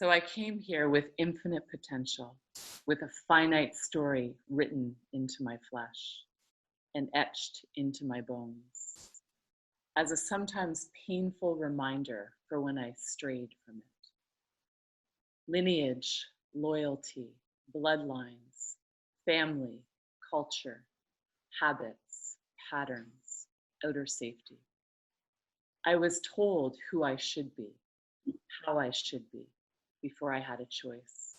So I came here with infinite potential, with a finite story written into my flesh and etched into my bones, as a sometimes painful reminder for when I strayed from it. Lineage, loyalty, bloodlines, family, culture, habits, patterns, outer safety. I was told who I should be, how I should be, before I had a choice.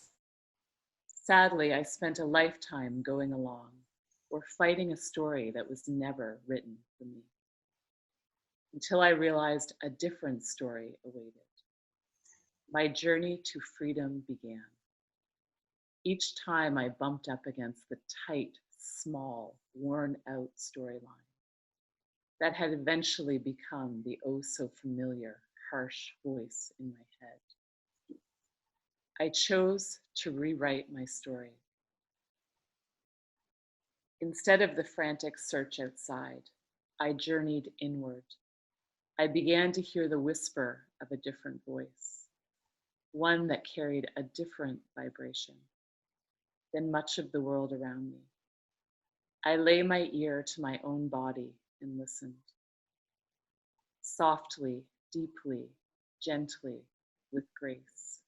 Sadly, I spent a lifetime going along or fighting a story that was never written for me, until I realized a different story awaited. My journey to freedom began. Each time I bumped up against the tight, small, worn-out storyline that had eventually become the oh so familiar, harsh voice in my head. I chose to rewrite my story. Instead of the frantic search outside, I journeyed inward. I began to hear the whisper of a different voice, one that carried a different vibration than much of the world around me. I lay my ear to my own body and listened. Softly, deeply, gently, with grace.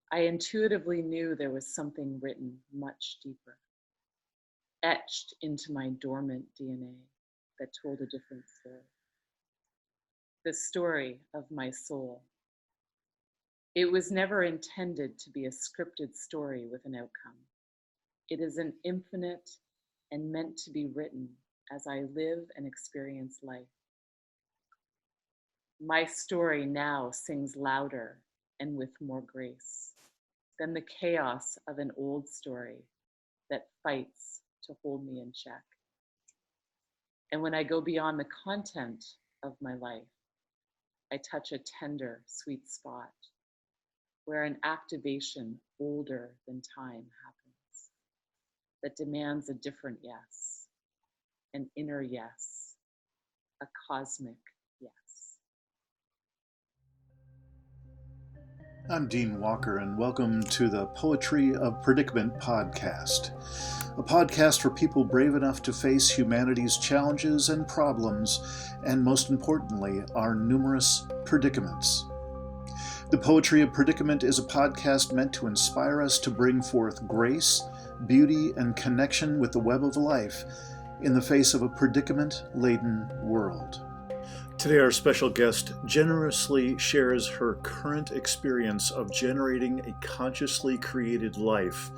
I intuitively knew there was something written much deeper, etched into my dormant DNA that told a different story. The story of my soul. It was never intended to be a scripted story with an outcome. It is an infinite and meant to be written as I live and experience life. My story now sings louder and with more grace than the chaos of an old story that fights to hold me in check. And when I go beyond the content of my life, I touch a tender, sweet spot where an activation older than time happens that demands a different yes, an inner yes, a cosmic yes. I'm Dean Walker, and welcome to the Poetry of Predicament podcast, a podcast for people brave enough to face humanity's challenges and problems, and most importantly, our numerous predicaments. The Poetry of Predicament is a podcast meant to inspire us to bring forth grace, beauty, and connection with the web of life in the face of a predicament-laden world. Today, our special guest generously shares her current experience of generating a consciously created life,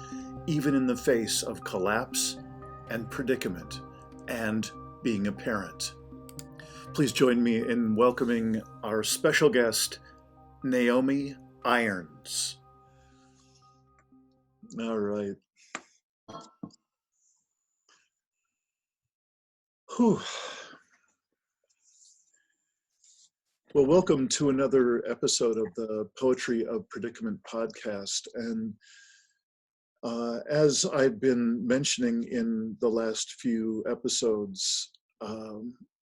even in the face of collapse and predicament, and being a parent. Please join me in welcoming our special guest, Naomi Irons. All right. Whew. Well, welcome to another episode of the Poetry of Predicament podcast. And as I've been mentioning in the last few episodes,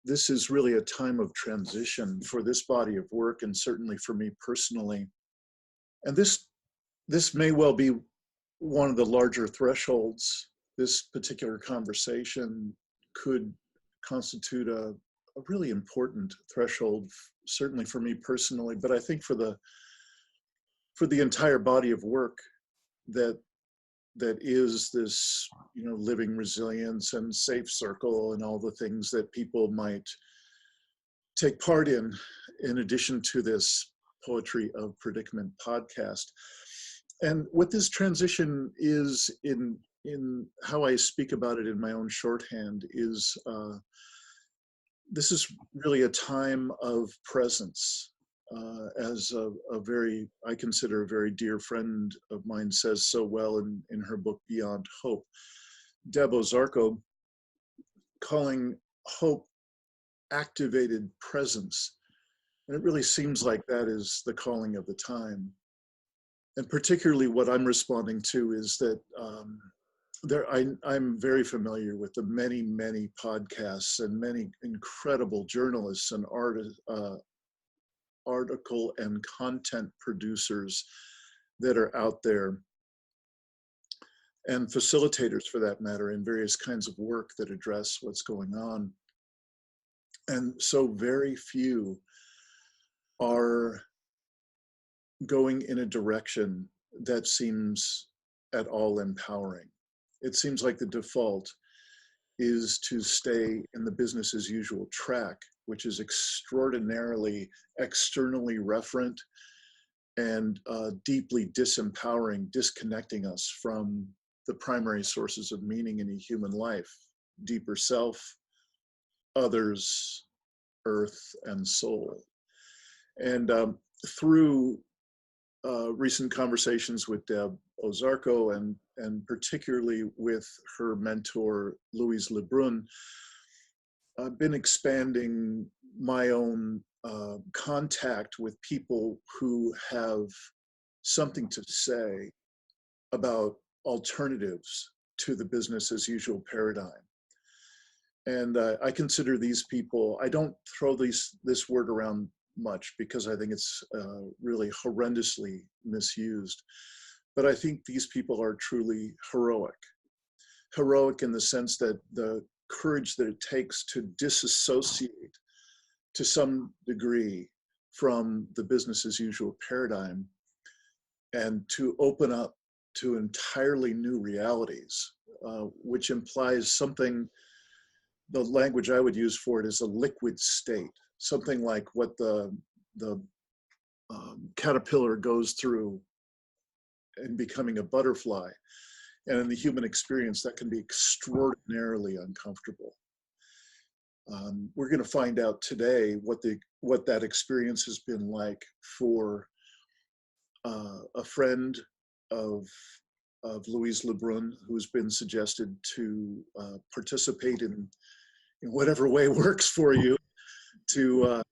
this is really a time of transition for this body of work, and certainly for me personally. And this may well be one of the larger thresholds. This particular conversation could constitute a really important threshold, certainly for me personally, but I think for the entire body of work that is this, living resilience and safe circle and all the things that people might take part in addition to this Poetry of Predicament podcast. And what this transition is in how I speak about it in my own shorthand is this is really a time of presence. As I consider a very dear friend of mine says so well in her book, Beyond Hope, Deb Ozarko, calling hope activated presence. And it really seems like that is the calling of the time. And particularly what I'm responding to is that I'm very familiar with the many podcasts and many incredible journalists and artists, article and content producers that are out there, and facilitators for that matter, in various kinds of work that address what's going on. And so very few are going in a direction that seems at all empowering. It seems like the default is to stay in the business as usual track, which is extraordinarily externally referent and deeply disempowering, disconnecting us from the primary sources of meaning in a human life: deeper self, others, earth, and soul. And through recent conversations with Deb Ozarko and particularly with her mentor, Louise Lebrun, I've been expanding my own contact with people who have something to say about alternatives to the business as usual paradigm. And I consider these people, I don't throw this word around much because I think it's really horrendously misused. But I think these people are truly heroic. Heroic in the sense that the courage that it takes to disassociate to some degree from the business as usual paradigm and to open up to entirely new realities, which implies something. The language I would use for it is a liquid state, something like what the caterpillar goes through in becoming a butterfly. And in the human experience, that can be extraordinarily uncomfortable. We're going to find out today what that experience has been like for a friend of Louise Lebrun, who's been suggested to participate in whatever way works for you, to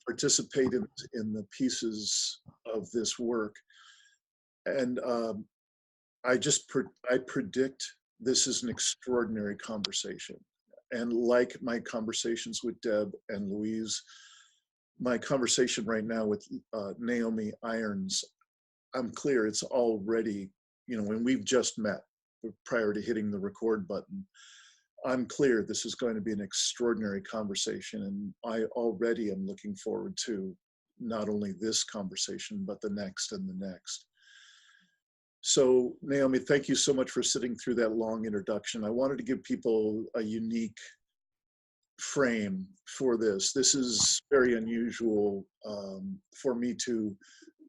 participate in the pieces of this work. And I predict this is an extraordinary conversation. And like my conversations with Deb and Louise, my conversation right now with Naomi Irons, I'm clear it's already, when we've just met prior to hitting the record button, I'm clear this is going to be an extraordinary conversation, and I already am looking forward to not only this conversation, but the next and the next. So Naomi, thank you so much for sitting through that long introduction. I wanted to give people a unique frame for this. This is very unusual for me to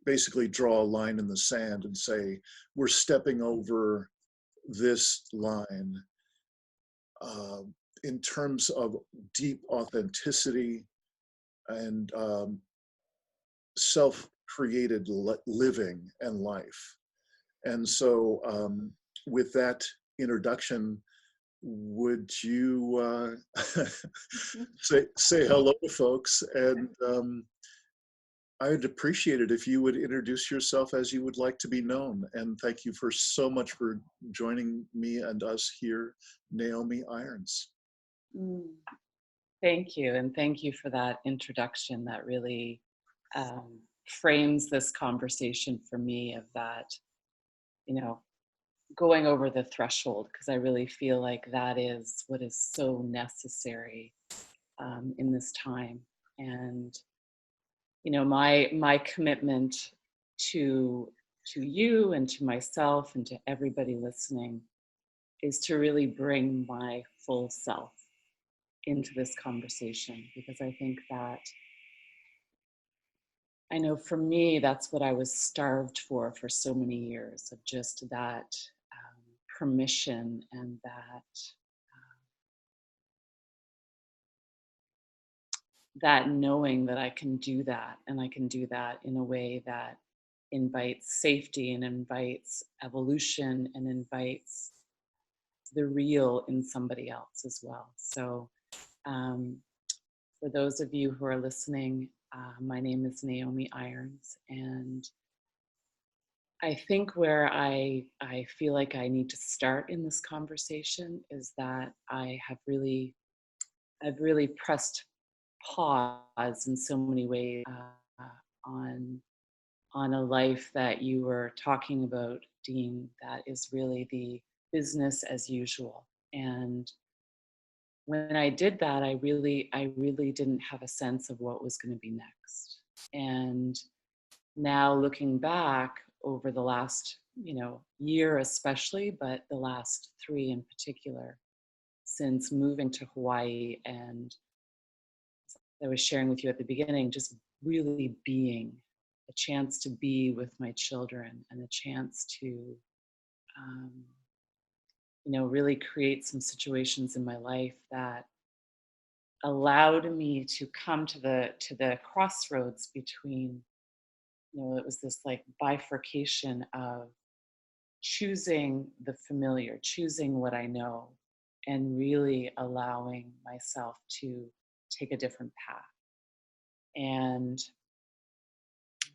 basically draw a line in the sand and say, we're stepping over this line in terms of deep authenticity and self-created living and life. And so with that introduction, would you say hello to folks? And I would appreciate it if you would introduce yourself as you would like to be known. And thank you so much for joining me and us here, Naomi Irons. Thank you. And thank you for that introduction that really frames this conversation for me of that, going over the threshold, because I really feel like that is what is so necessary in this time. And my commitment to you and to myself and to everybody listening is to really bring my full self into this conversation, because I think that, I know for me, that's what I was starved for so many years, of just that permission and that knowing that I can do that, and I can do that in a way that invites safety and invites evolution and invites the real in somebody else as well. So for those of you who are listening, my name is Naomi Irons, and I think where I feel like I need to start in this conversation is that I've really pressed pause in so many ways on a life that you were talking about, Dean, that is really the business as usual. And when I did that, I really didn't have a sense of what was going to be next. And now looking back over the last, year especially, but the last 3 in particular, since moving to Hawaii, and I was sharing with you at the beginning, just really being a chance to be with my children and a chance to, um, really create some situations in my life that allowed me to come to the crossroads between, it was this like bifurcation of choosing the familiar, choosing what I know, and really allowing myself to take a different path. And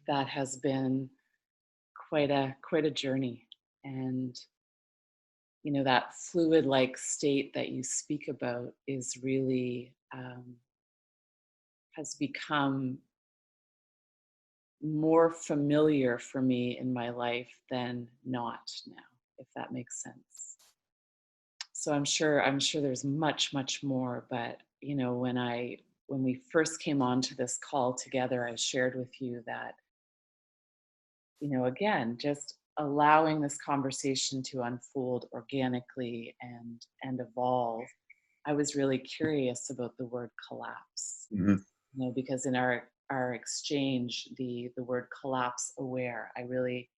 that has been quite a journey. And that fluid like state that you speak about is really has become more familiar for me in my life than not now, if that makes sense. So I'm sure there's much more, but when we first came onto this call together, I shared with you that, again, just allowing this conversation to unfold organically and evolve. I was really curious about the word collapse, Mhm. because in our exchange, the word collapse aware, I really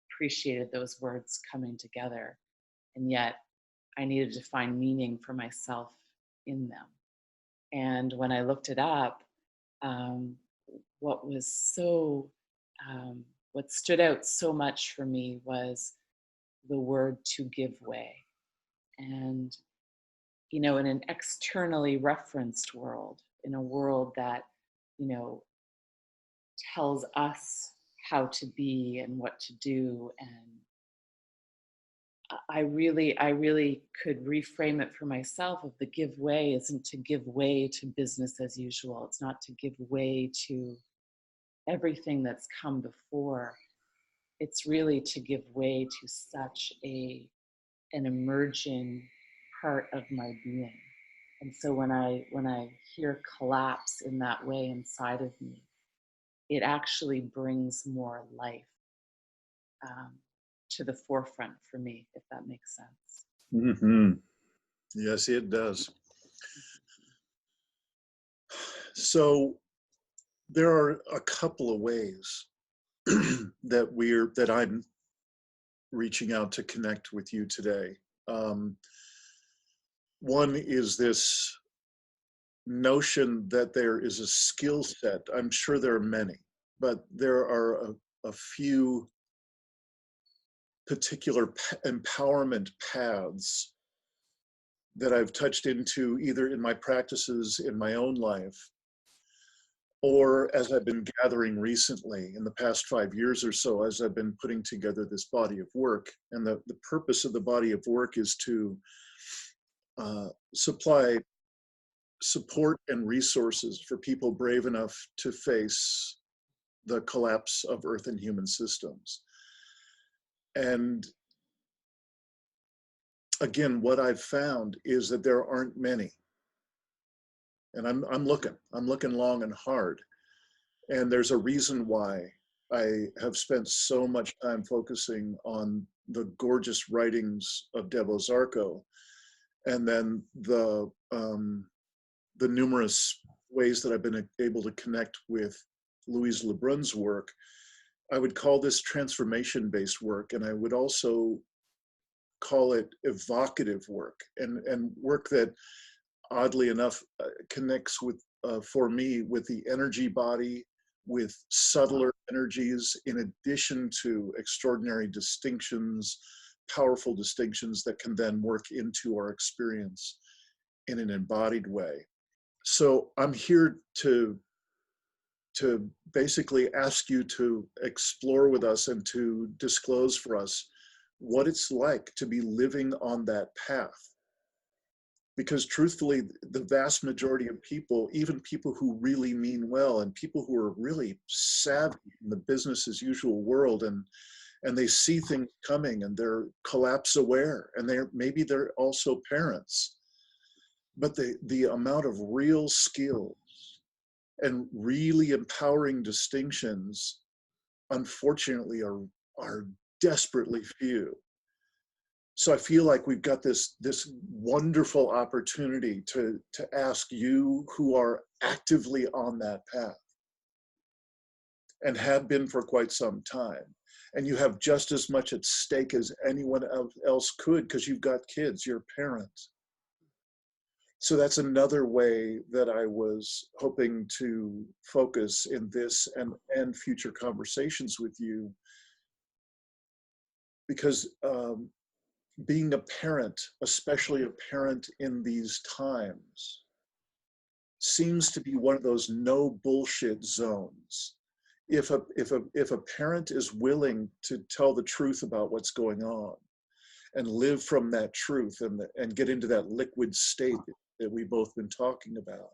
appreciated those words coming together, and yet I needed to find meaning for myself in them. And when I looked it up, um, what was so what stood out so much for me was the word to give way. And in an externally referenced world, in a world that you know tells us how to be and what to do, and I really could reframe it for myself of the give way isn't to give way to business as usual. It's not to give way to everything that's come before. It's really to give way to such an emerging part of my being. And so when I hear collapse in that way inside of me, it actually brings more life um, to the forefront for me, if that makes sense. Mhm. Yes, it does. So there are a couple of ways that I'm reaching out to connect with you today. Um, One is this notion that there is a skill set. I'm sure there are many, but there are a few particular empowerment paths that I've touched into either in my practices in my own life or as I've been gathering recently in the past 5 years or so, as I've been putting together this body of work. And the purpose of the body of work is to supply support and resources for people brave enough to face the collapse of Earth and human systems. And again, what I've found is that there aren't many. And I'm looking long and hard. And there's a reason why I have spent so much time focusing on the gorgeous writings of Devo Zarko, and then the numerous ways that I've been able to connect with Louise Lebrun's work. I would call this transformation-based work, and I would also call it evocative work, and work that, oddly enough, connects with, for me, with the energy body, with subtler energies, in addition to extraordinary distinctions, powerful distinctions that can then work into our experience in an embodied way. So I'm here to basically ask you to explore with us and to disclose for us what it's like to be living on that path. Because truthfully, the vast majority of people, even people who really mean well and people who are really savvy in the business as usual world, and they see things coming and they're collapse aware, and they're also parents, but the amount of real skill and really empowering distinctions, unfortunately, are desperately few. So I feel like we've got this wonderful opportunity to ask you who are actively on that path and have been for quite some time. And you have just as much at stake as anyone else could, because you've got kids, you're parents. So that's another way that I was hoping to focus in this and future conversations with you, because being a parent, especially a parent in these times, seems to be one of those no bullshit zones. If a parent is willing to tell the truth about what's going on and live from that truth and get into that liquid state that we've both been talking about,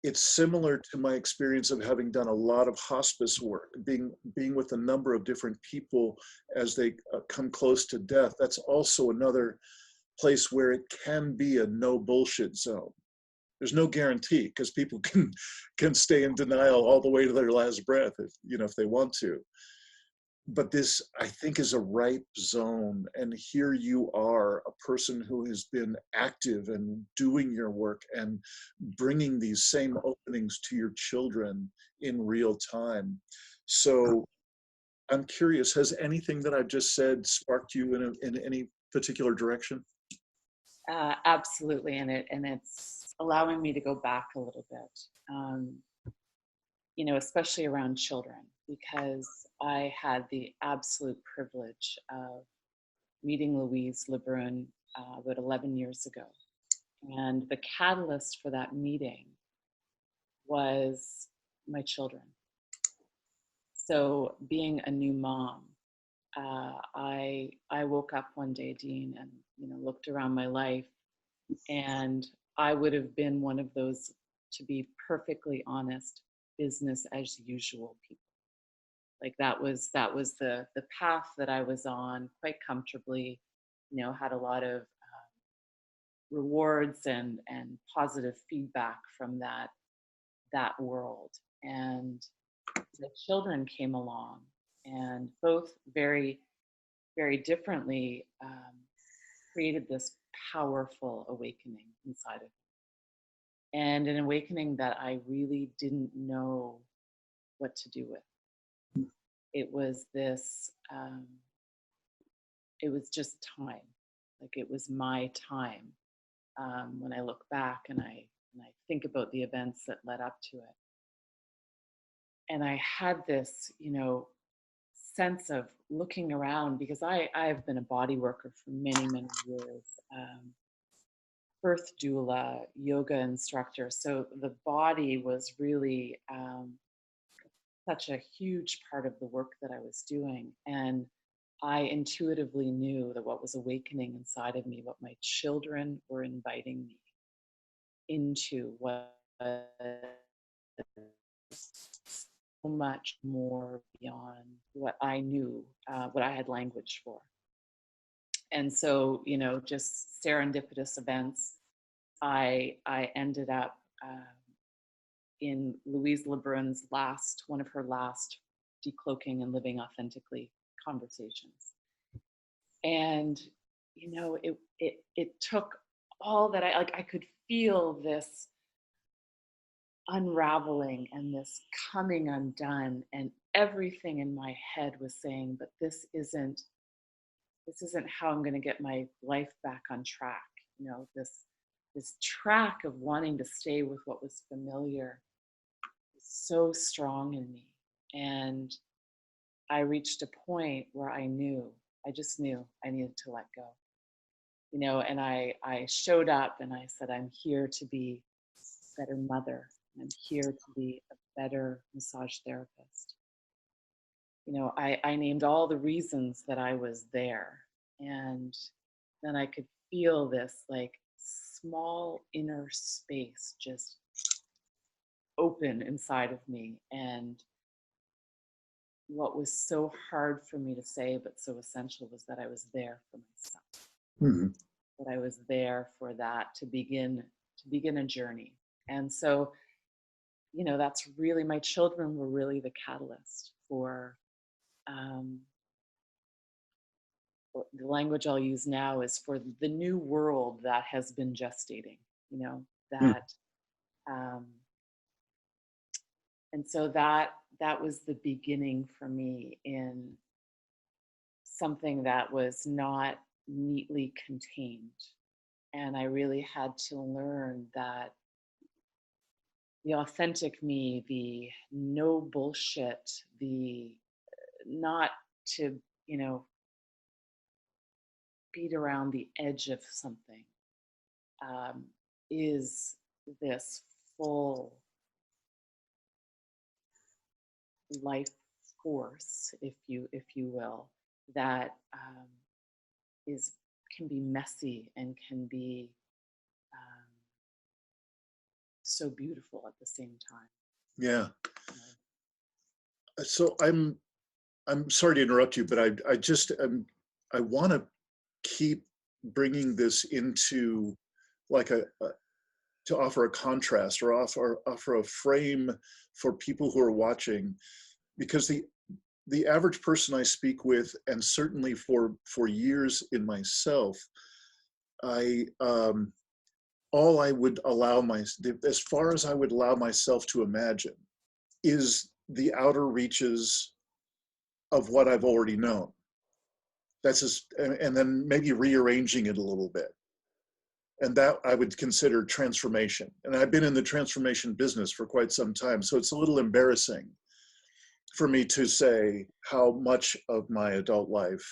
it's similar to my experience of having done a lot of hospice work, being with a number of different people as they come close to death. That's also another place where it can be a no bullshit zone. There's no guarantee, because people can stay in denial all the way to their last breath if they want to. But this, I think, is a ripe zone. And here you are, a person who has been active and doing your work and bringing these same openings to your children in real time. So I'm curious, has anything that I've just said sparked you in any particular direction? Absolutely, and it's allowing me to go back a little bit, especially around children, because I had the absolute privilege of meeting Louise Lebrun about 11 years ago. And the catalyst for that meeting was my children. So being a new mom, I woke up one day, Dean, and looked around my life, and I would have been one of those, to be perfectly honest, business as usual people. Like that was the path that I was on quite comfortably. Had a lot of rewards and positive feedback from that world. And the children came along, and both very, very differently created this powerful awakening inside of me, and an awakening that I really didn't know what to do with. It was this, it was just time. Like it was my time. When I look back and I think about the events that led up to it. And I had this, sense of looking around, because I've been a body worker for many, many years, birth doula, yoga instructor. So the body was really such a huge part of the work that I was doing. And I intuitively knew that what was awakening inside of me, what my children were inviting me into, was so much more beyond what I knew, what I had language for. And so, just serendipitous events, I ended up in Louise Lebrun's one of her last decloaking and living authentically conversations. And, it took all that I could feel this unraveling and this coming undone, and everything in my head was saying, but this isn't how I'm going to get my life back on track. This track of wanting to stay with what was familiar is so strong in me. And I reached a point where I just knew I needed to let go. And I showed up and I said, I'm here to be a better mother. I'm here to be a better massage therapist. I named all the reasons that I was there. And then I could feel this like small inner space just open inside of me. And what was so hard for me to say, but so essential, was that I was there for myself, Mhm. that I was there for that to begin a journey. And so, that's really, my children were really the catalyst for, um, the language I'll use now is for the new world that has been gestating, Mm. that, um, and so that was the beginning for me in something that was not neatly contained. And I really had to learn that the authentic me, the no bullshit, the not to, beat around the edge of something, um, is this full life force, if you will, that, is can be messy and can be, um, so beautiful at the same time. Yeah. You know? So I'm sorry to interrupt you, but I just I want to keep bringing this into like to offer a contrast or offer a frame for people who are watching, because the average person I speak with, and certainly for years in myself, I all I would allow as far as I would allow myself to imagine is the outer reaches of what I've already known. That's just, and then maybe rearranging it a little bit. And that I would consider transformation. And I've been in the transformation business for quite some time. So it's a little embarrassing for me to say how much of my adult life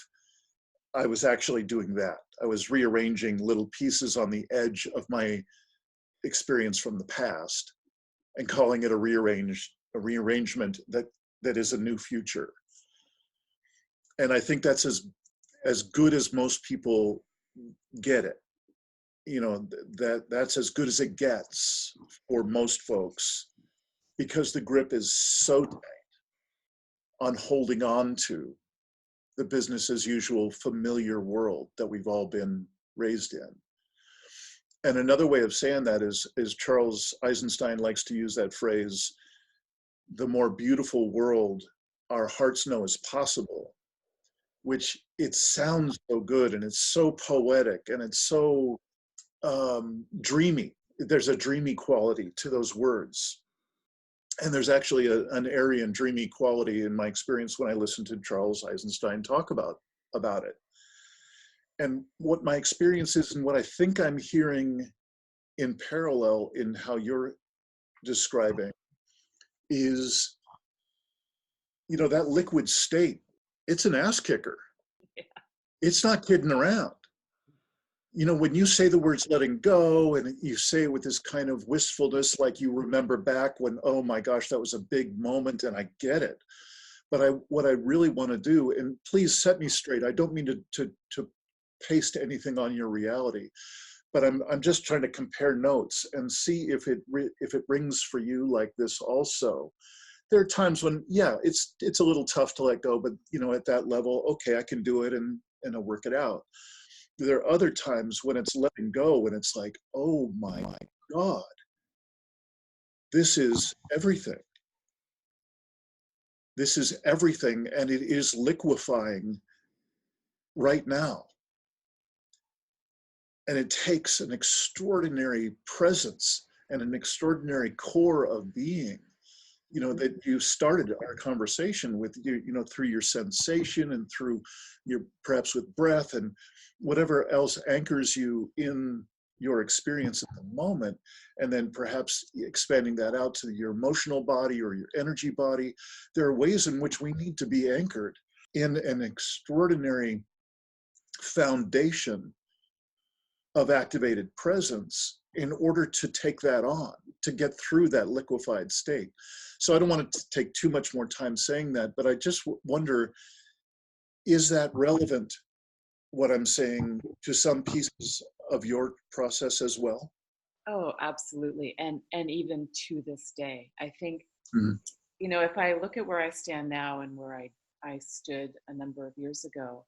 I was actually doing that. I was rearranging little pieces on the edge of my experience from the past and calling it a rearrangement that is a new future. And I think that's as good as most people get it. That's as good as it gets for most folks, because the grip is so tight on holding on to the business as usual familiar world that we've all been raised in. And another way of saying that is Charles Eisenstein likes to use that phrase, the more beautiful world our hearts know is possible, which it sounds so good and it's so poetic and it's so dreamy. There's a dreamy quality to those words. And there's actually an airy and dreamy quality in my experience when I listen to Charles Eisenstein talk about it. And what my experience is, and what I think I'm hearing in parallel in how you're describing, is, that liquid state, it's an ass kicker. Yeah. It's not kidding around. When you say the words letting go, and you say it with this kind of wistfulness, like you remember back when, oh my gosh, that was a big moment, and I get it. But what I really want to do, and please set me straight, I don't mean to paste anything on your reality, but I'm just trying to compare notes and see if it rings for you like this also. There are times when, yeah, it's a little tough to let go, but at that level, okay, I can do it and I'll work it out. There are other times when it's letting go, when it's like, oh my God, this is everything. This is everything, and it is liquefying right now. And it takes an extraordinary presence and an extraordinary core of being, that you started our conversation with, through your sensation and through your, perhaps with breath and whatever else anchors you in your experience at the moment, and then perhaps expanding that out to your emotional body or your energy body. There are ways in which we need to be anchored in an extraordinary foundation of activated presence in order to take that on, to get through that liquefied state. So I don't want to take too much more time saying that, but I just wonder, is that relevant what I'm saying to some pieces of your process as well? Oh, absolutely. And even to this day, I think, Mhm. if I look at where I stand now and where I stood a number of years ago,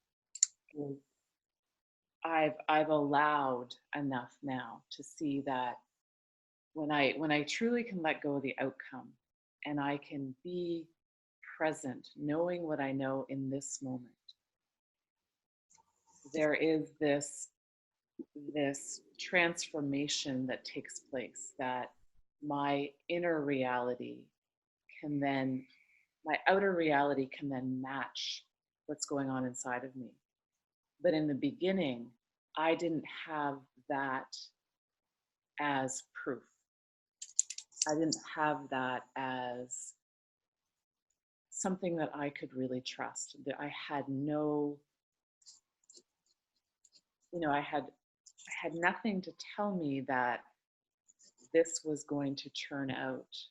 I've allowed enough now to see that when I truly can let go of the outcome and I can be present, knowing what I know in this moment, there is this transformation that takes place, that my inner reality can then my outer reality can then match what's going on inside of me. But in the beginning, I didn't have that as proof. I didn't have that as something that I could really trust. That I had no, I had nothing to tell me that this was going to turn out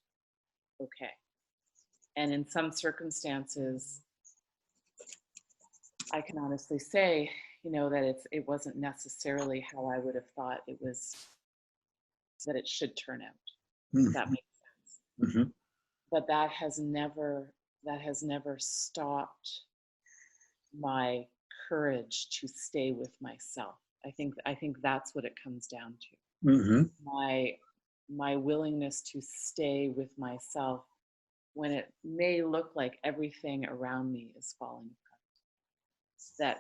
okay. And in some circumstances, I can honestly say, that it wasn't necessarily how I would have thought that it should turn out, if that Mhm. makes sense. Mhm. But that has never stopped my courage to stay with myself. I think that's what it comes down to. Mhm. My willingness to stay with myself when it may look like everything around me is falling apart.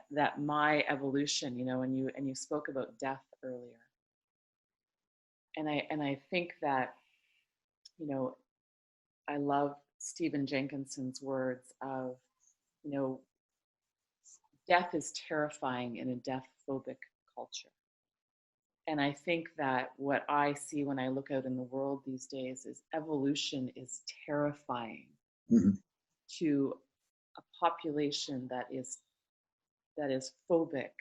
That my evolution, and you spoke about death earlier. And I think that, you know, I love Stephen Jenkinson's words of, you know, death is terrifying in a death phobic culture. And I think that what I see when I look out in the world these days is evolution is terrifying Mhm. to a population that is phobic,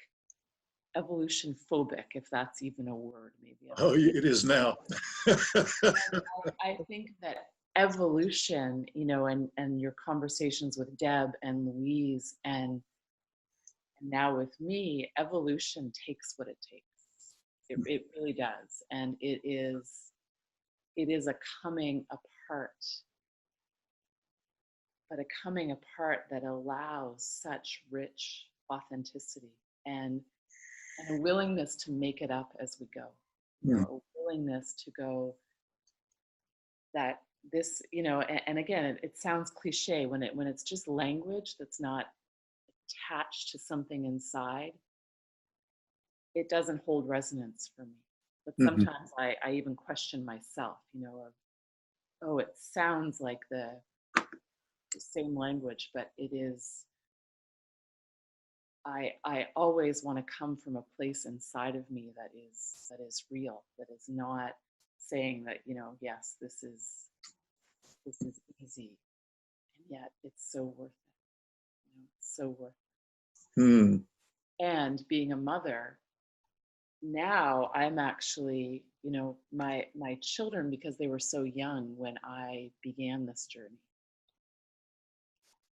evolution phobic, if that's even a word. Maybe I'm Oh, making. it is now. And I think that evolution, and your conversations with Deb and Louise and now with me, evolution takes what it takes. It really does. And it is a coming apart, but a coming apart that allows such rich authenticity and and a willingness to make it up as we go. Mm. A willingness to go that this, and again, it sounds cliche when it's just language that's not attached to something inside. It doesn't hold resonance for me. But Mhm. sometimes I even question myself, of, oh, it sounds like the same language, but it is. I always want to come from a place inside of me that is real, that is not saying that, yes, this is easy, and yet it's so worth it. It's so worth Mm. it. And being a mother, now I'm actually, my children, because they were so young when I began this journey,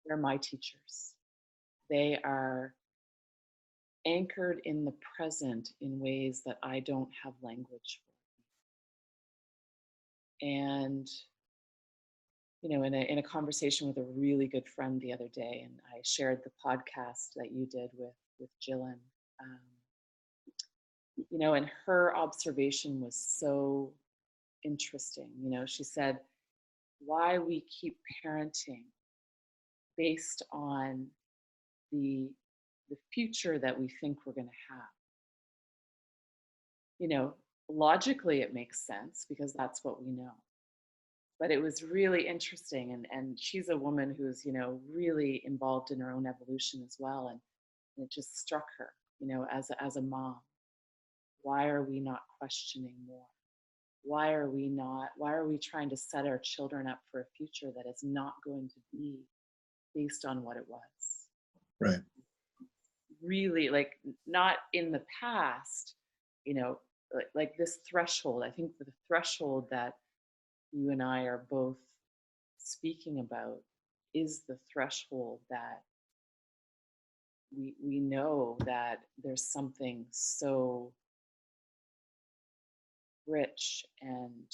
they're my teachers. They are anchored in the present in ways that I don't have language for. And, in a conversation with a really good friend the other day, and I shared the podcast that you did with Jillian, um, and her observation was so interesting. She said, why we keep parenting based on the the future that we think we're going to have. You know, Logically it makes sense because that's what we know. But it was really interesting, and she's a woman who's, really involved in her own evolution as well, and it just struck her, as a mom. Why are we not questioning more? Why are we trying to set our children up for a future that is not going to be based on what it was? Right. Really, like, not in the past, you know like this threshold. I think the threshold that you and I are both speaking about is the threshold that we know that there's something so rich, and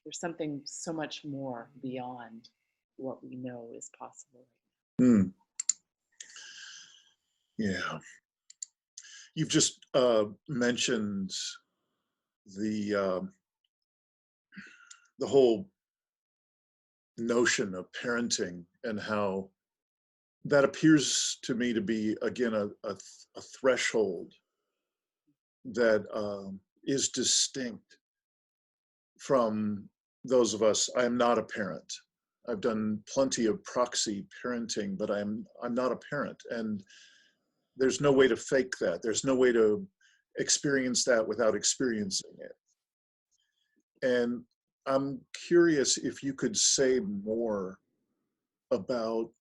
there's something so much more beyond what we know is possible. Hmm. Yeah. You've just mentioned the the whole notion of parenting and how that appears to me to be, again, a threshold that is distinct from those of us. I am not a parent. I've done plenty of proxy parenting, but I'm not a parent, and there's no way to fake that. There's no way to experience that without experiencing it. And I'm curious if you could say more about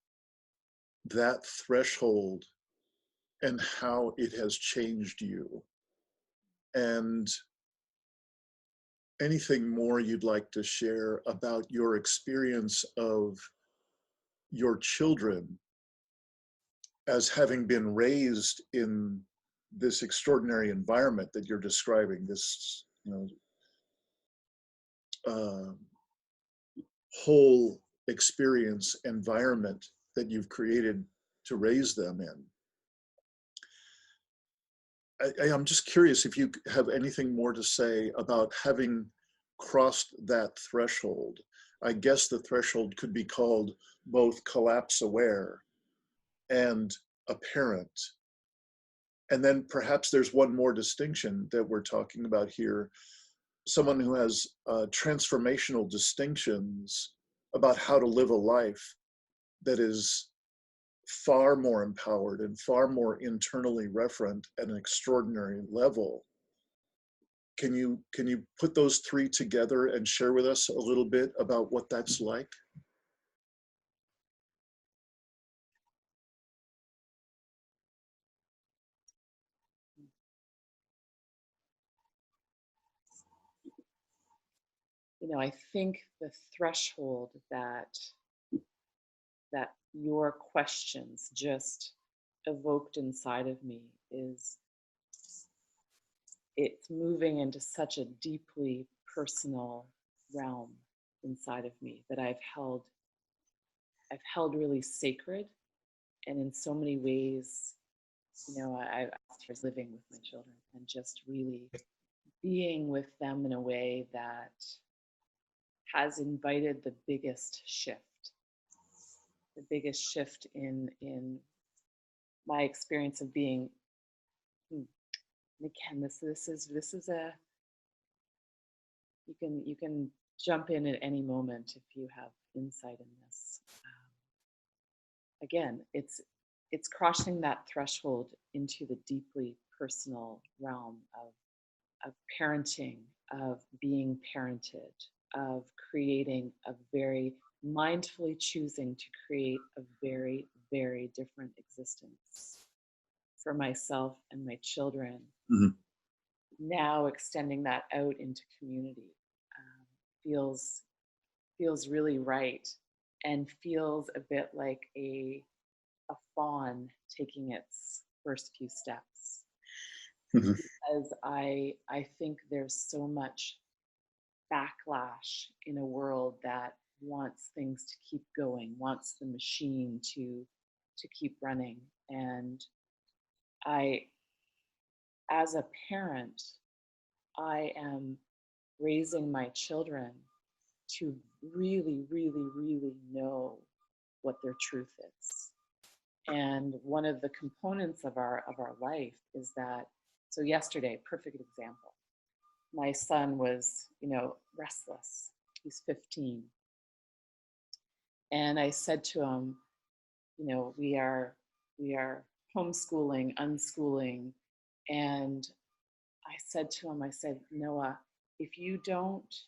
that threshold and how it has changed you, and anything more you'd like to share about your experience of your children as having been raised in this extraordinary environment that you're describing, this, uh, whole experience environment that you've created to raise them in. I'm just curious if you have anything more to say about having crossed that threshold. I guess the threshold could be called both collapse aware and a parent. And then perhaps there's one more distinction that we're talking about here, someone who has transformational distinctions about how to live a life that is far more empowered and far more internally referent at an extraordinary level. Can you put those three together and share with us a little bit about what that's like? I think the threshold that your questions just evoked inside of me is, it's moving into such a deeply personal realm inside of me that I've held really sacred. And in so many ways, I've years living with my children and just really being with them in a way that has invited the biggest shift in my experience of being. And again, this is a, you can jump in at any moment if you have insight in this. Again, it's crossing that threshold into the deeply personal realm of parenting, of being parented, of creating a very mindfully choosing to create a very, very different existence for myself and my children. Mhm. Now extending that out into community um, feels really right, and feels a bit like a fawn taking its first few steps. Mhm. As I think there's so much backlash in a world that wants things to keep going, wants the machine to keep running. And I, as a parent, I am raising my children to really, really, really know what their truth is. And one of the components of our life is that, so yesterday, perfect example. My son was, restless. He's 15. And I said to him, we are homeschooling, unschooling. And I said, Noah, if you don't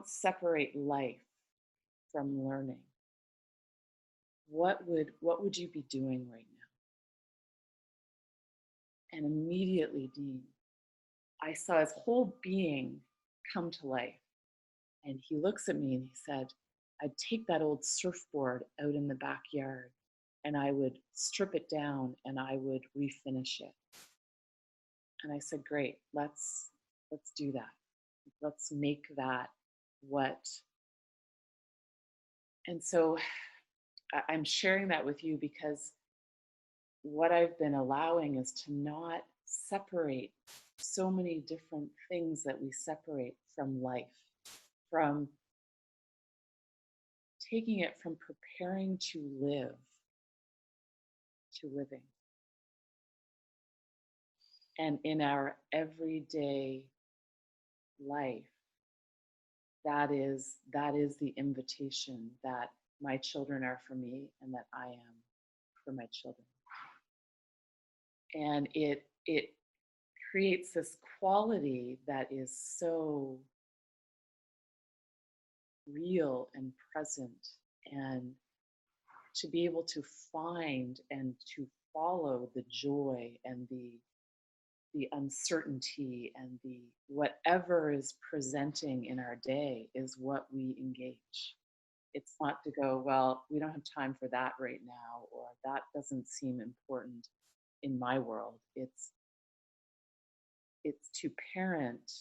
separate life from learning, what would you be doing right now? And immediately, Dean, I saw his whole being come to life. And he looks at me and he said, I'd take that old surfboard out in the backyard and I would strip it down and I would refinish it. And I said, great, let's do that. Let's make that what. And so I'm sharing that with you because what I've been allowing is to not separate so many different things that we separate from life, from taking it from preparing to live to living. And in our everyday life, that is the invitation that my children are for me and that I am for my children. And it creates this quality that is so real and present, and to be able to find and to follow the joy and the uncertainty and the whatever is presenting in our day is what we engage. It's not to go, well, we don't have time for that right now, or that doesn't seem important in my world. It's to parent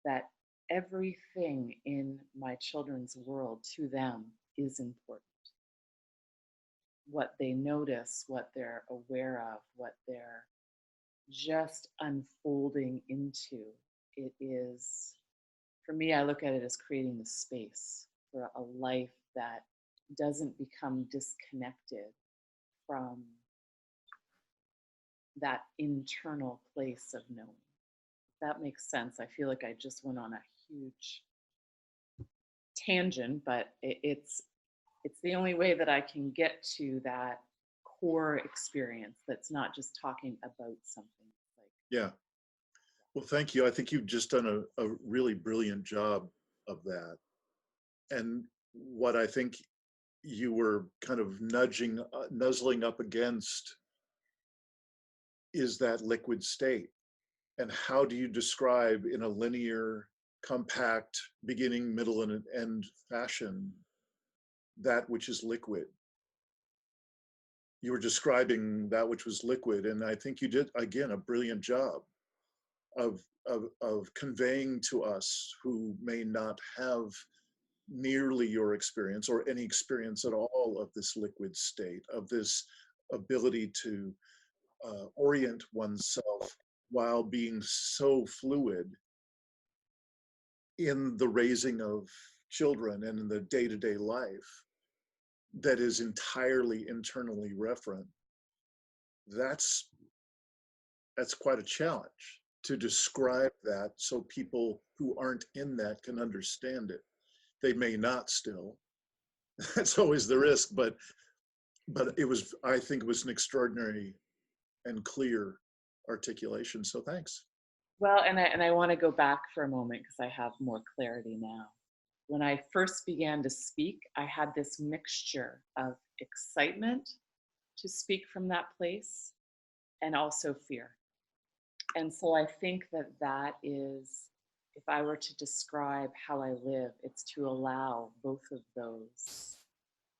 that everything in my children's world to them is important. What they notice, what they're aware of, what they're just unfolding into. It is, for me, I look at it as creating the space for a life that doesn't become disconnected from that internal place of knowing. That makes sense. I feel like I just went on a huge tangent, but it's the only way that I can get to that core experience that's not just talking about something. Like, Yeah. Well, thank you. I think you've just done a really brilliant job of that. And what I think you were kind of nuzzling up against is that liquid state. And how do you describe in a linear, compact, beginning, middle, and end fashion that which is liquid? You were describing that which was liquid, and I think you did, again, a brilliant job of conveying to us who may not have nearly your experience or any experience at all of this liquid state, of this ability to orient oneself while being so fluid in the raising of children and in the day-to-day life that is entirely internally referent. That's quite a challenge to describe that so people who aren't in that can understand it. They may not still. That's always the risk, but it was, I think it was an extraordinary and clear articulation. So thanks. well, and I want to go back for a moment because I have more clarity now. When I first began to speak, I had this mixture of excitement to speak from that place and also fear. And so I think that is, if I were to describe how I live, it's to allow both of those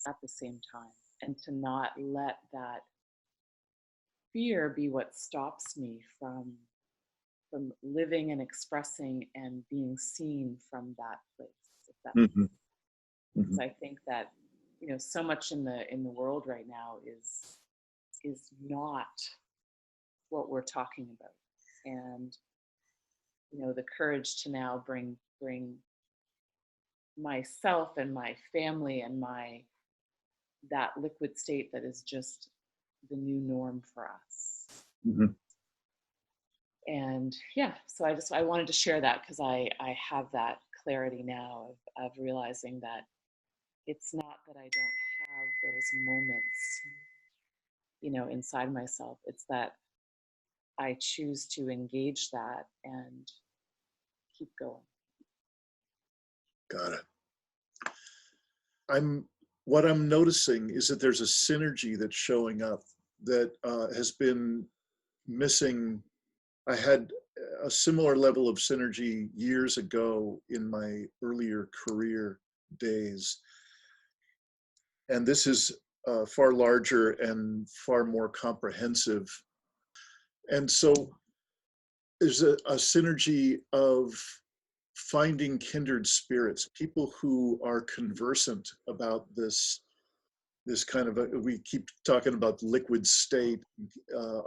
at the same time and to not let that fear be what stops me from living and expressing and being seen from that place. If that Mm-hmm. mm-hmm. I think that so much in the world right now is not what we're talking about, and the courage to now bring myself and my family and that liquid state that is just the new norm for us. Mm-hmm. And yeah, so I wanted to share that because I have that clarity now of realizing that it's not that I don't have those moments, inside myself. It's that I choose to engage that and keep going. Got it. What I'm noticing is that there's a synergy that's showing up that has been missing. I had a similar level of synergy years ago in my earlier career days. And this is far larger and far more comprehensive. And so there's a synergy of finding kindred spirits, people who are conversant about this kind of we keep talking about liquid state,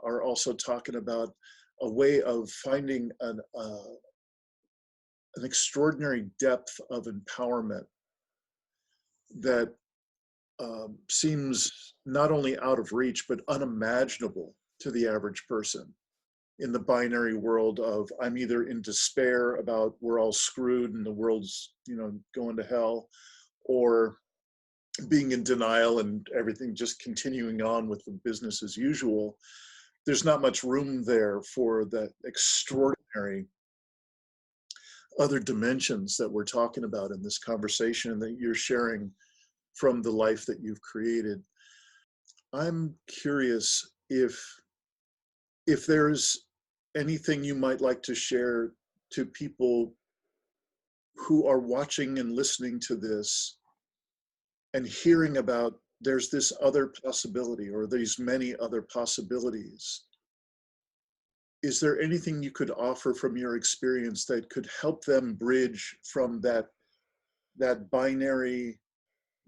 are also talking about a way of finding an extraordinary depth of empowerment that seems not only out of reach, but unimaginable to the average person in the binary world of I'm either in despair about we're all screwed and the world's, going to hell, or being in denial and everything just continuing on with the business as usual. There's not much room there for that extraordinary other dimensions that we're talking about in this conversation and that you're sharing from the life that you've created. I'm curious if there's anything you might like to share to people who are watching and listening to this and hearing about there's this other possibility or these many other possibilities. Is there anything you could offer from your experience that could help them bridge from that binary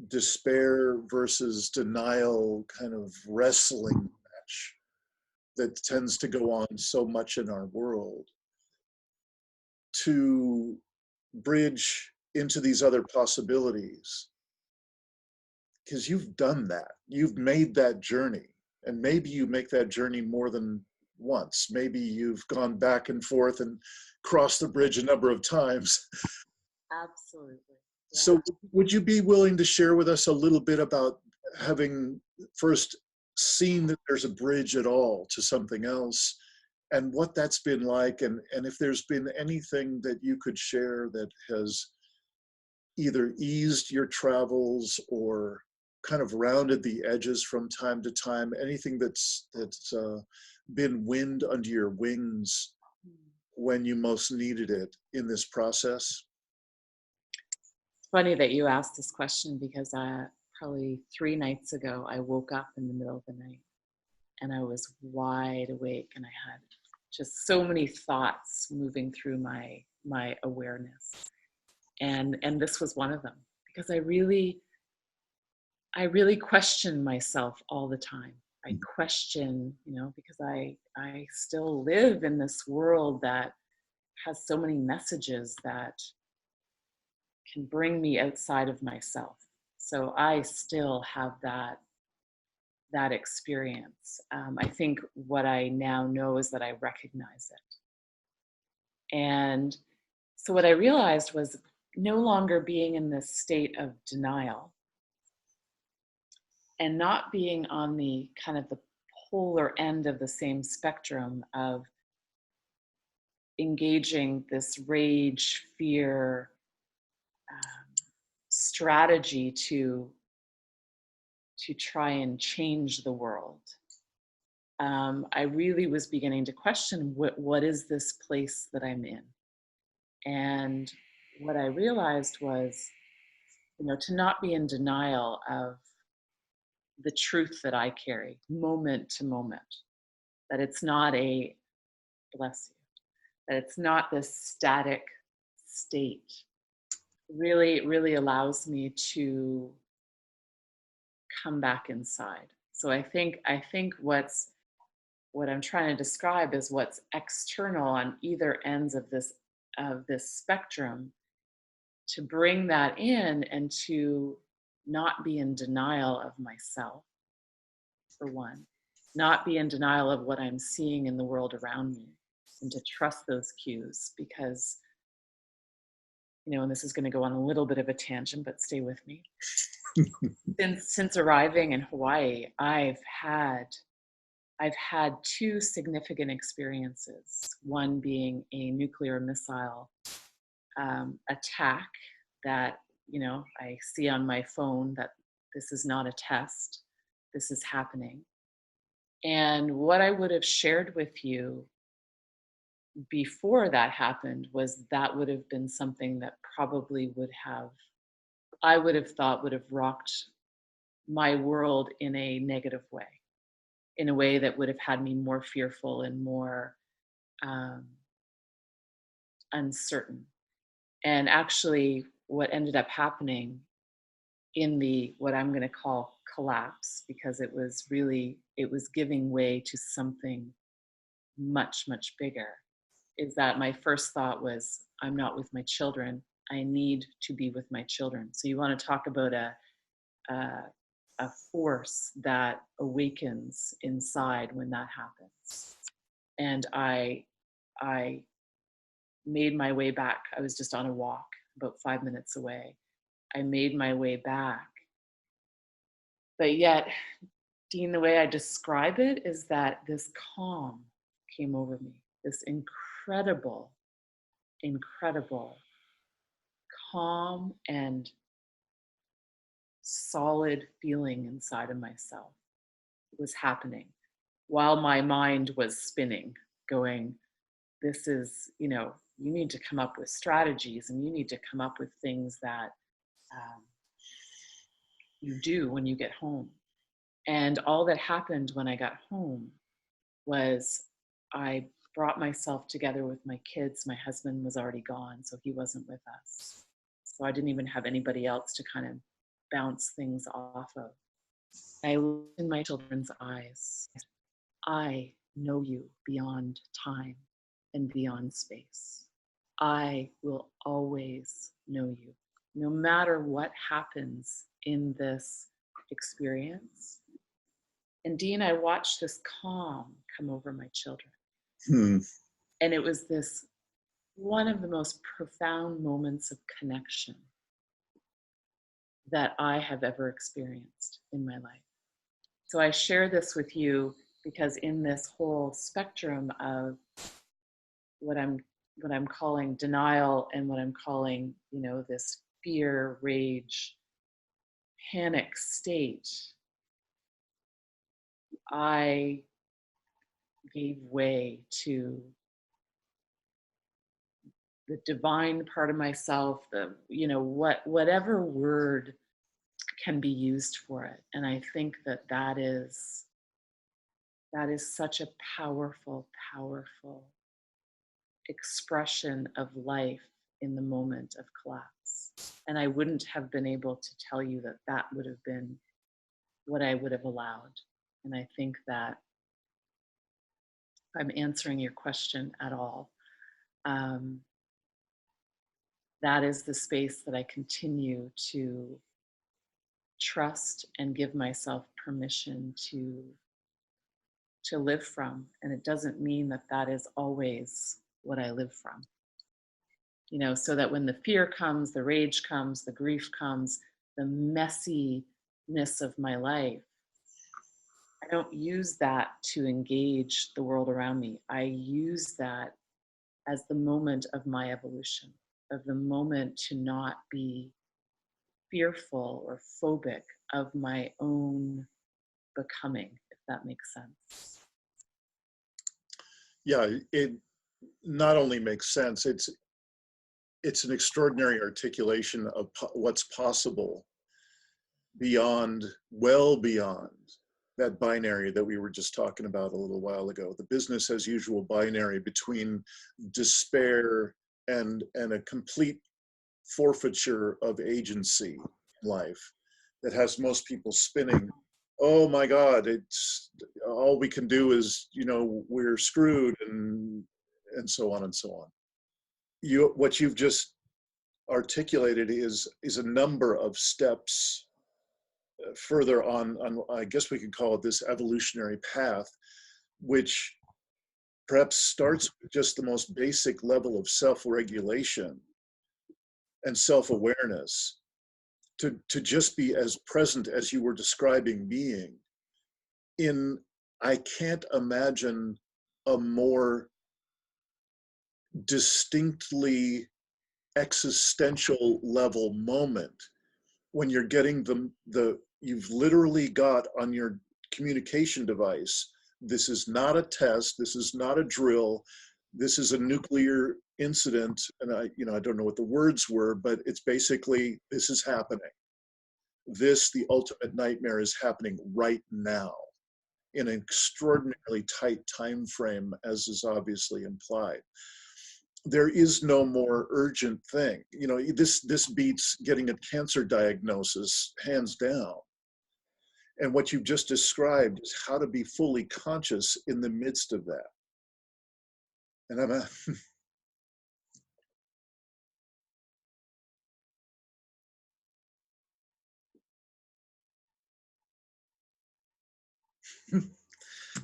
despair versus denial kind of wrestling match that tends to go on so much in our world, to bridge into these other possibilities? Because you've done that, you've made that journey, and maybe you make that journey more than once. Maybe you've gone back and forth and crossed the bridge a number of times. Absolutely. Yeah. So would you be willing to share with us a little bit about having first seen that there's a bridge at all to something else, and what that's been like, and if there's been anything that you could share that has either eased your travels or kind of rounded the edges from time to time, anything that's been wind under your wings when you most needed it in this process? It's funny that you asked this question because probably 3 nights ago, I woke up in the middle of the night and I was wide awake and I had just so many thoughts moving through my awareness. And this was one of them, because I really question myself all the time. I question, because I still live in this world that has so many messages that can bring me outside of myself. So I still have that experience. I think what I now know is that I recognize it. And so what I realized was no longer being in this state of denial and not being on the kind of the polar end of the same spectrum of engaging this rage, fear, strategy to try and change the world. I really was beginning to question what is this place that I'm in? And what I realized was, to not be in denial of the truth that I carry moment to moment, that it's not bless you, that it's not this static state, really allows me to come back inside. So I think what I'm trying to describe is what's external on either ends of this spectrum, to bring that in and to not be in denial of myself, for one, not be in denial of what I'm seeing in the world around me, and to trust those cues, because, and this is going to go on a little bit of a tangent, but stay with me. Since arriving in Hawaii, I've had 2 significant experiences. One being a nuclear missile attack that, I see on my phone that this is not a test, this is happening. And what I would have shared with you before that happened was that would have been something that probably I would have thought would have rocked my world in a negative way, in a way that would have had me more fearful and more um, uncertain. And actually, what ended up happening in the what I'm going to call collapse, because it was giving way to something much, much bigger, is that my first thought was, I'm not with my children. I need to be with my children. So you want to talk about a force that awakens inside when that happens. And I made my way back. I was just on a walk about 5 minutes away. I made my way back. But yet, Dean, the way I describe it is that this calm came over me, this incredible, incredible calm and solid feeling inside of myself was happening while my mind was spinning, going, this is, you need to come up with strategies and you need to come up with things that you do when you get home. And all that happened when I got home was I brought myself together with my kids. My husband was already gone, so he wasn't with us. So I didn't even have anybody else to kind of bounce things off of. I looked in my children's eyes. I know you beyond time and beyond space. I will always know you. No matter what happens in this experience. And Dean, I watched this calm come over my children. And it was this one of the most profound moments of connection that I have ever experienced in my life. So I share this with you because in this whole spectrum of what I'm calling denial and what I'm calling, this fear, rage, panic state, I gave way to the divine part of myself, whatever word can be used for it. And I think that is such a powerful, powerful expression of life in the moment of collapse. And I wouldn't have been able to tell you that would have been what I would have allowed. And I think that if I'm answering your question at all, that is the space that I continue to trust and give myself permission to live from. And it doesn't mean that is always what I live from. So that when the fear comes, the rage comes, the grief comes, the messiness of my life, I don't use that to engage the world around me. I use that as the moment of my evolution, of the moment to not be fearful or phobic of my own becoming, if that makes sense. Yeah, it not only makes sense, it's an extraordinary articulation of what's possible well beyond that binary that we were just talking about a little while ago, the business as usual binary between despair and a complete forfeiture of agency in life that has most people spinning. Oh my God, it's all we can do is, we're screwed and so on and so on. What you've just articulated is a number of steps further on, I guess we could call it this evolutionary path, which perhaps starts with just the most basic level of self-regulation and self-awareness, to just be as present as you were describing being in, I can't imagine a more distinctly existential level moment when you're getting you've literally got on your communication device, this is not a test, this is not a drill, this is a nuclear incident, and I don't know what the words were, but it's basically, this is happening. the ultimate nightmare, is happening right now in an extraordinarily tight time frame, as is obviously implied. There is no more urgent thing. You know, this beats getting a cancer diagnosis, hands down. And what you've just described is how to be fully conscious in the midst of that. And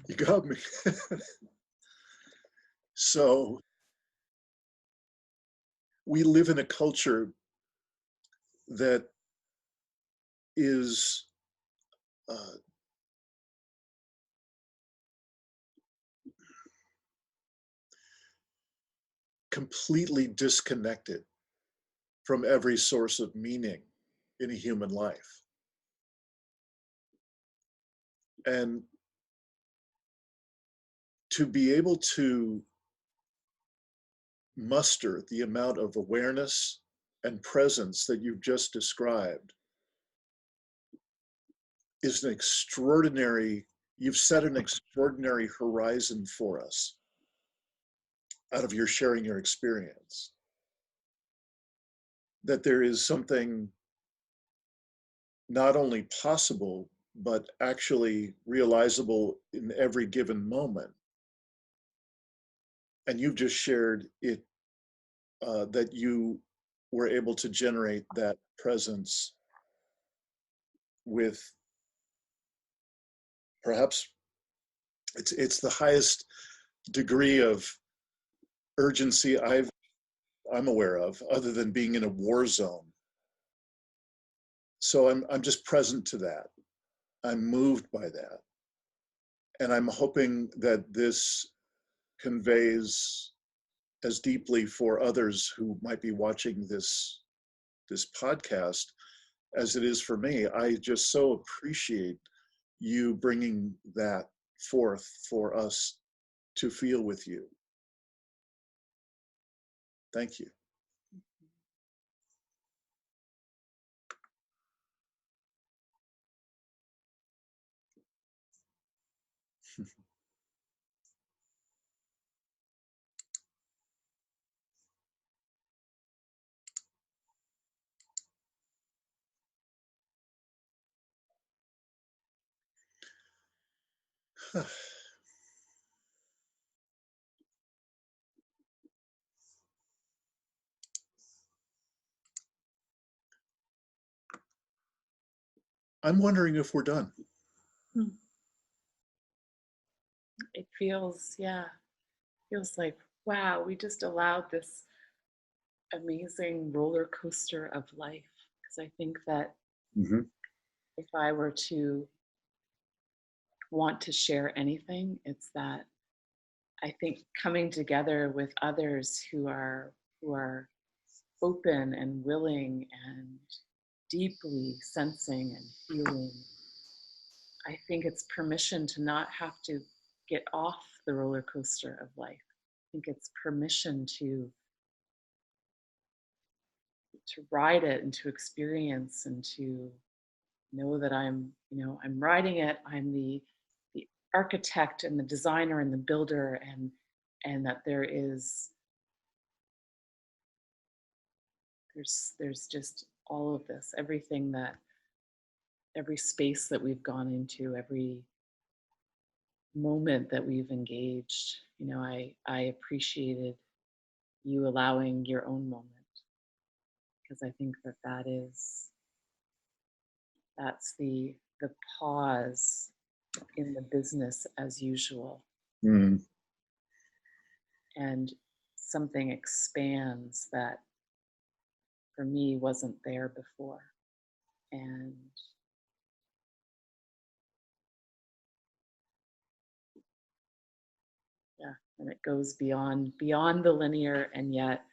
you got me. So we live in a culture that is completely disconnected from every source of meaning in a human life. And to be able to muster the amount of awareness and presence that you've just described is an extraordinary, you've set an extraordinary horizon for us out of your sharing your experience. That there is something not only possible, but actually realizable in every given moment. And you've just shared it, that you were able to generate that presence with perhaps it's the highest degree of urgency I'm aware of, other than being in a war zone. So I'm just present to that. I'm moved by that. And I'm hoping that this conveys as deeply for others who might be watching this podcast as it is for me. I just so appreciate you bringing that forth for us to feel with you. Thank you. I'm wondering if we're done. It feels, feels like, wow, we just allowed this amazing roller coaster of life. Because I think that if I were to want to share anything, it's that I think coming together with others who are open and willing and deeply sensing and feeling, I think it's permission to not have to get off the roller coaster of life. I think it's permission to ride it and to experience and to know that I'm riding it. I'm the architect and the designer and the builder, and that there's just all of this, everything, that every space that we've gone into, every moment that we've engaged, I appreciated you allowing your own moment, because I think that's the pause in the business as usual. And something expands that for me wasn't there before. And and it goes beyond the linear. And yet,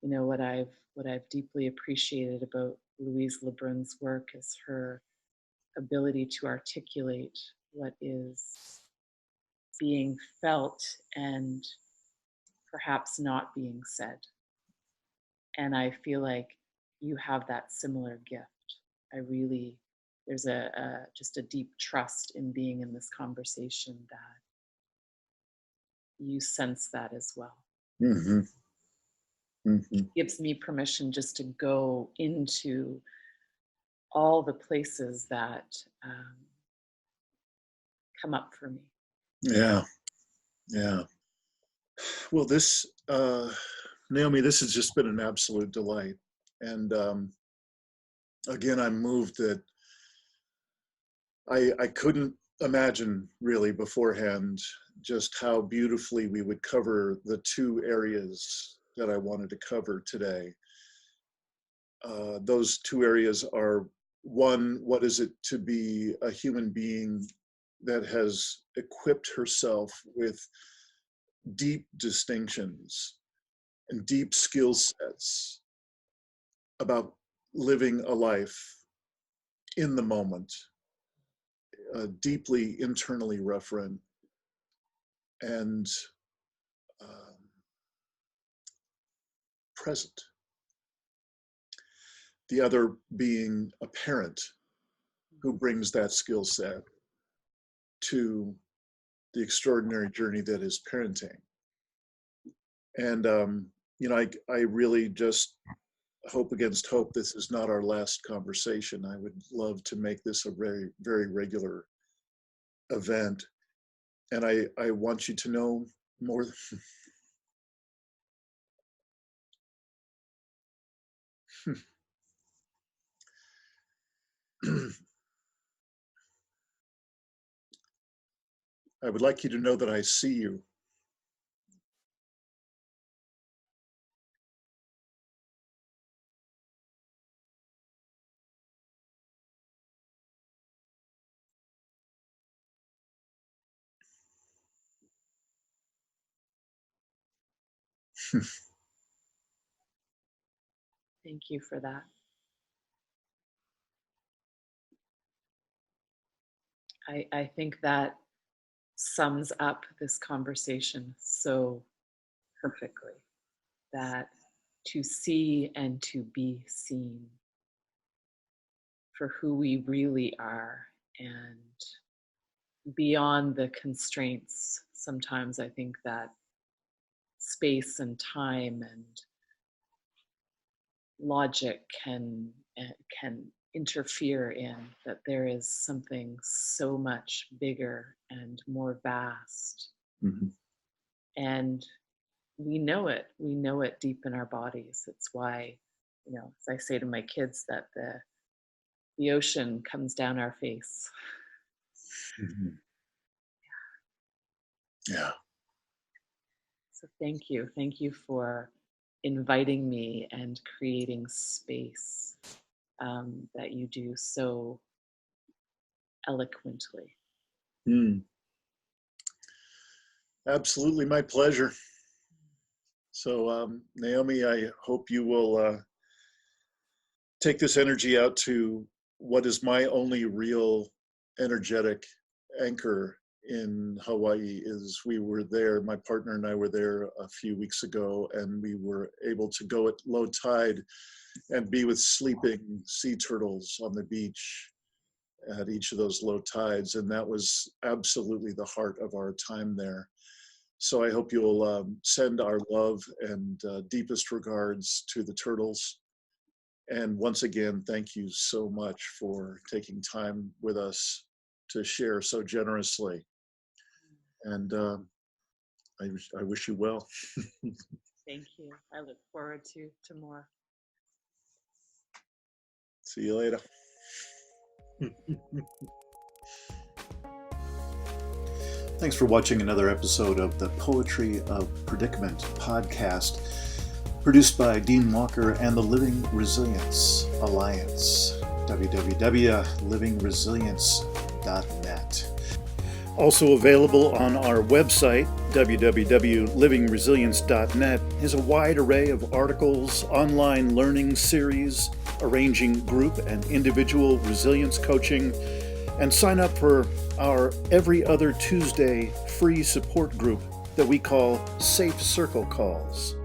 what I've deeply appreciated about Louise Lebrun's work is her ability to articulate what is being felt and perhaps not being said. And I feel like you have that similar gift. there's just a deep trust in being in this conversation that you sense that as well. Mm-hmm. Mm-hmm. Gives me permission just to go into all the places that come up for me. Yeah. Well, Naomi, this has just been an absolute delight. And again, I'm moved that I couldn't imagine really beforehand just how beautifully we would cover the two areas that I wanted to cover today. Those two areas are, one, what is it to be a human being that has equipped herself with deep distinctions and deep skill sets about living a life in the moment, deeply internally referent and present. The other being a parent who brings that skill set to the extraordinary journey that is parenting. And, I really just hope against hope this is not our last conversation. I would love to make this a very, very regular event. And I want you to know more. I would like you to know that I see you. Thank you for that. I think that sums up this conversation so perfectly, that to see and to be seen for who we really are, and beyond the constraints. Sometimes I think that space and time and logic can interfere in, that there is something so much bigger and more vast. Mm-hmm. And we know it deep in our bodies. It's why, as I say to my kids, that the ocean comes down our face. Mm-hmm. Yeah. So thank you for inviting me and creating space that you do so eloquently. Absolutely, my pleasure. So, Naomi, I hope you will take this energy out to what is my only real energetic anchor in Hawaii. Is we were there, my partner and I were there a few weeks ago, and we were able to go at low tide and be with sleeping sea turtles on the beach at each of those low tides. And that was absolutely the heart of our time there. So I hope you'll send our love and deepest regards to the turtles. And once again, thank you so much for taking time with us to share so generously. And I wish you well. Thank you. I look forward to more. See you later. Thanks for watching another episode of the Poetry of Predicament podcast, produced by Dean Walker and the Living Resilience Alliance, www.livingresilience.net. Also available on our website, www.livingresilience.net, is a wide array of articles, online learning series, arranging group and individual resilience coaching, and sign up for our every other Tuesday free support group that we call Safe Circle Calls.